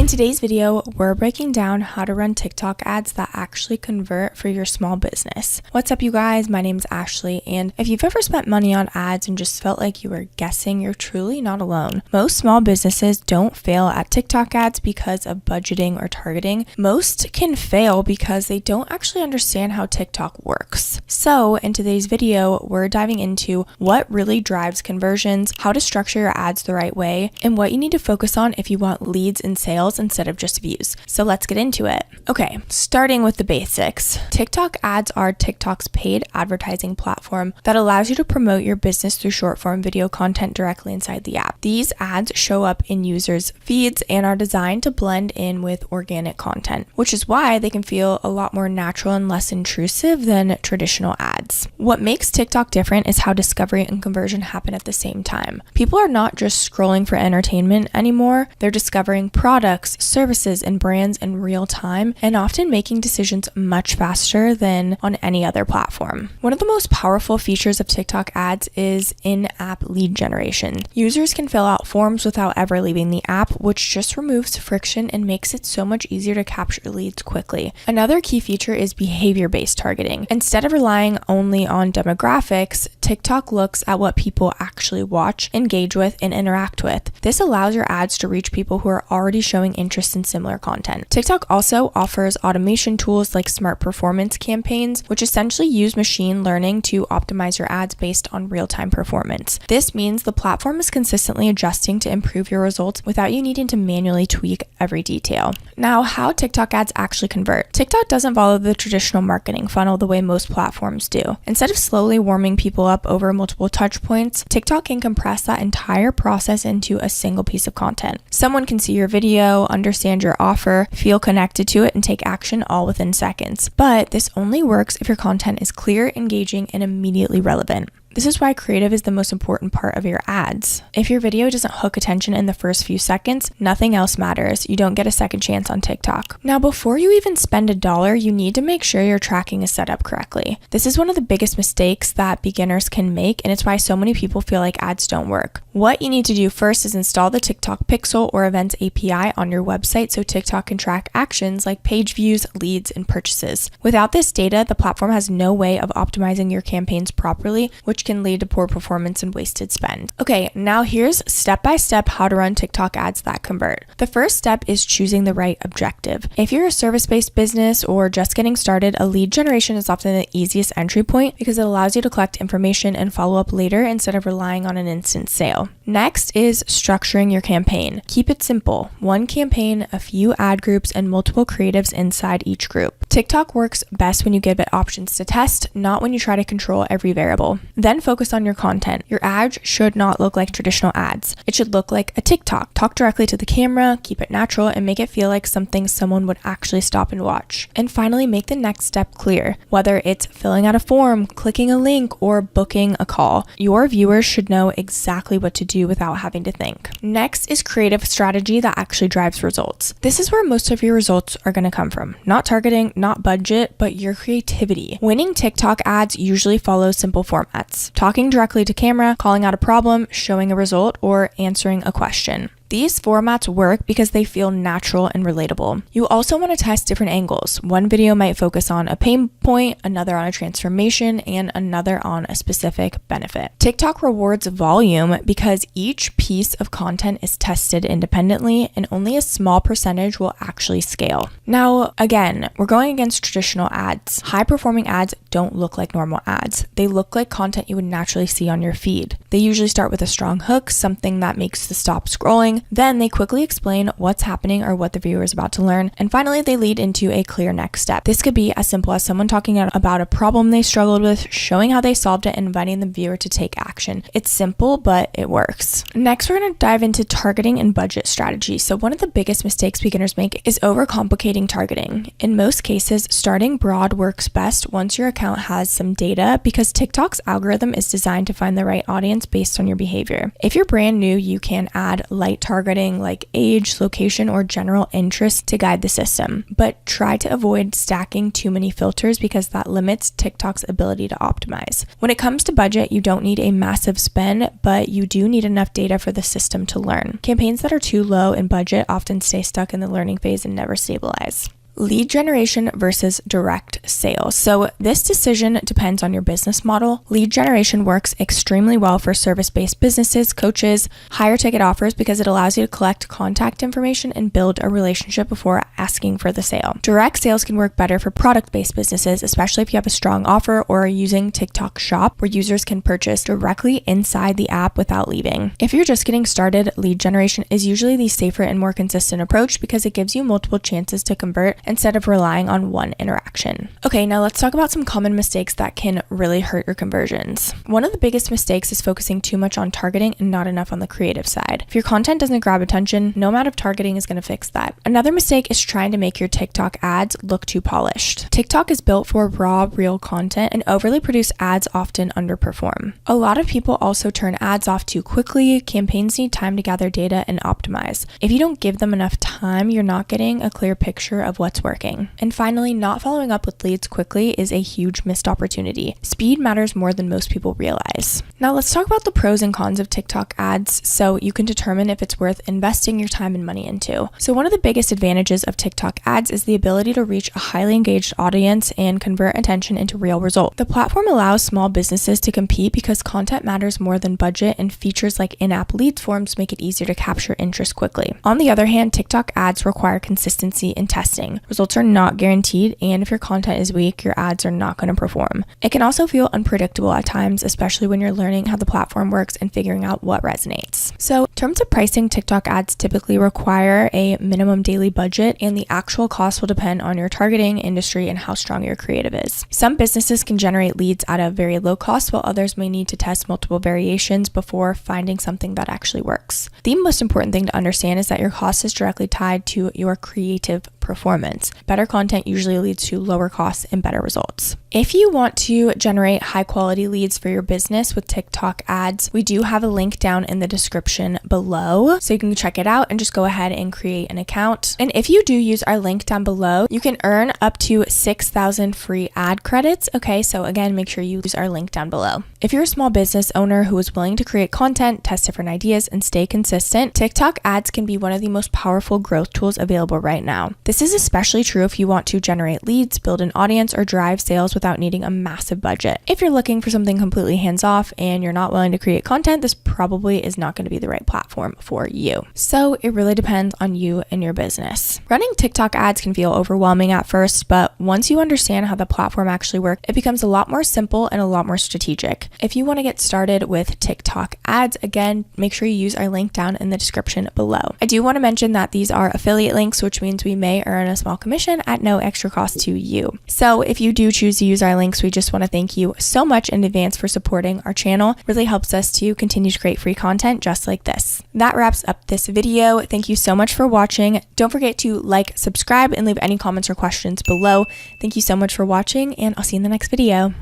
In today's video, we're breaking down how to run TikTok ads that actually convert for your small business. What's up, you guys? My name's Ashley, and if you've ever spent money on ads and just felt like you were guessing, you're truly not alone. Most small businesses don't fail at TikTok ads because of budgeting or targeting. Most can fail because they don't actually understand how TikTok works. So in today's video, we're diving into what really drives conversions, how to structure your ads the right way, and what you need to focus on if you want leads and sales instead of just views. So let's get into it. Okay, starting with the basics. TikTok ads are TikTok's paid advertising platform that allows you to promote your business through short form video content directly inside the app. These ads show up in users' feeds and are designed to blend in with organic content, which is why they can feel a lot more natural and less intrusive than traditional ads. What makes TikTok different is how discovery and conversion happen at the same time. People are not just scrolling for entertainment anymore, they're discovering products, services, and brands in real time, and often making decisions much faster than on any other platform. One of the most powerful features of TikTok ads is in-app lead generation. Users can fill out forms without ever leaving the app, which just removes friction and makes it so much easier to capture leads quickly. Another key feature is behavior-based targeting. Instead of relying only on demographics, TikTok looks at what people actually watch, engage with, and interact with. This allows your ads to reach people who are already showing interest in similar content. TikTok also offers automation tools like smart performance campaigns, which essentially use machine learning to optimize your ads based on real-time performance. This means the platform is consistently adjusting to improve your results without you needing to manually tweak every detail. Now, how TikTok ads actually convert. TikTok doesn't follow the traditional marketing funnel the way most platforms do. Instead of slowly warming people up over multiple touch points, TikTok can compress that entire process into a single piece of content. Someone can see your video, understand your offer, feel connected to it, and take action all within seconds. But this only works if your content is clear, engaging, and immediately relevant. This is why creative is the most important part of your ads. If your video doesn't hook attention in the first few seconds, nothing else matters. You don't get a second chance on TikTok. Now, before you even spend $1, you need to make sure your tracking is set up correctly. This is one of the biggest mistakes that beginners can make, and it's why so many people feel like ads don't work. What you need to do first is install the TikTok Pixel or Events API on your website so TikTok can track actions like page views, leads, and purchases. Without this data, the platform has no way of optimizing your campaigns properly, which can lead to poor performance and wasted spend. Okay, now here's step-by-step how to run TikTok ads that convert. The first step is choosing the right objective. If you're a service-based business or just getting started, a lead generation is often the easiest entry point because it allows you to collect information and follow up later instead of relying on an instant sale. Next is structuring your campaign. Keep it simple. One campaign, a few ad groups, and multiple creatives inside each group. TikTok works best when you give it options to test, not when you try to control every variable. Then focus on your content. Your ad should not look like traditional ads. It should look like a TikTok. Talk directly to the camera, keep it natural, and make it feel like something someone would actually stop and watch. And finally, make the next step clear. Whether it's filling out a form, clicking a link, or booking a call, your viewers should know exactly what to do without having to think. Next is creative strategy that actually drives results. This is where most of your results are going to come from. Not targeting, not budget, but your creativity. Winning TikTok ads usually follows simple formats: talking directly to camera, calling out a problem, showing a result, or answering a question. These formats work because they feel natural and relatable. You also want to test different angles. One video might focus on a pain point, another on a transformation, and another on a specific benefit. TikTok rewards volume because each piece of content is tested independently and only a small percentage will actually scale. Now, again, we're going against traditional ads. High-performing ads don't look like normal ads. They look like content you would naturally see on your feed. They usually start with a strong hook, something that makes the stop scrolling. Then they quickly explain what's happening or what the viewer is about to learn. And finally, they lead into a clear next step. This could be as simple as someone talking about a problem they struggled with, showing how they solved it, and inviting the viewer to take action. It's simple, but it works. Next, we're going to dive into targeting and budget strategy. So one of the biggest mistakes beginners make is overcomplicating targeting. In most cases, starting broad works best once your account has some data because TikTok's algorithm is designed to find the right audience based on your behavior. If you're brand new, you can add light targeting targeting like age, location, or general interest to guide the system. But try to avoid stacking too many filters because that limits TikTok's ability to optimize. When it comes to budget, you don't need a massive spend, but you do need enough data for the system to learn. Campaigns that are too low in budget often stay stuck in the learning phase and never stabilize. Lead generation versus direct sales. So this decision depends on your business model. Lead generation works extremely well for service-based businesses, coaches, higher ticket offers because it allows you to collect contact information and build a relationship before asking for the sale. Direct sales can work better for product-based businesses, especially if you have a strong offer or are using TikTok Shop where users can purchase directly inside the app without leaving. If you're just getting started, lead generation is usually the safer and more consistent approach because it gives you multiple chances to convert instead of relying on one interaction. Okay, now let's talk about some common mistakes that can really hurt your conversions. One of the biggest mistakes is focusing too much on targeting and not enough on the creative side. If your content doesn't grab attention, no amount of targeting is going to fix that. Another mistake is trying to make your TikTok ads look too polished. TikTok is built for raw, real content, and overly produced ads often underperform. A lot of people also turn ads off too quickly. Campaigns need time to gather data and optimize. If you don't give them enough time, you're not getting a clear picture of what's working. And finally, not following up with leads quickly is a huge missed opportunity. Speed matters more than most people realize. Now let's talk about the pros and cons of TikTok ads so you can determine if it's worth investing your time and money into. So one of the biggest advantages of TikTok ads is the ability to reach a highly engaged audience and convert attention into real results. The platform allows small businesses to compete because content matters more than budget, and features like in-app lead forms make it easier to capture interest quickly. On the other hand, TikTok ads require consistency and testing. Results are not guaranteed, and if your content is weak, your ads are not going to perform. It can also feel unpredictable at times, especially when you're learning how the platform works and figuring out what resonates. So, in terms of pricing, TikTok ads typically require a minimum daily budget, and the actual cost will depend on your targeting, industry, and how strong your creative is. Some businesses can generate leads at a very low cost, while others may need to test multiple variations before finding something that actually works. The most important thing to understand is that your cost is directly tied to your creative performance. Better content usually leads to lower costs and better results. If you want to generate high quality leads for your business with TikTok ads, we do have a link down in the description below, so you can check it out and just go ahead and create an account. And if you do use our link down below, you can earn up to 6,000 free ad credits. Okay, so again, make sure you use our link down below. If you're a small business owner who is willing to create content, test different ideas, and stay consistent, TikTok ads can be one of the most powerful growth tools available right now. This is especially true if you want to generate leads, build an audience, or drive sales without needing a massive budget. If you're looking for something completely hands-off and you're not willing to create content, this probably is not going to be the right platform for you. So it really depends on you and your business. Running TikTok ads can feel overwhelming at first, but once you understand how the platform actually works, it becomes a lot more simple and a lot more strategic. If you want to get started with TikTok ads, again, make sure you use our link down in the description below. I do want to mention that these are affiliate links, which means we may earn a small commission at no extra cost to you. So if you do choose to use our links, we just want to thank you so much in advance for supporting our channel. It really helps us to continue to create free content just like this. That wraps up this video. Thank you so much for watching. Don't forget to like, subscribe, and leave any comments or questions below. Thank you so much for watching, and I'll see you in the next video.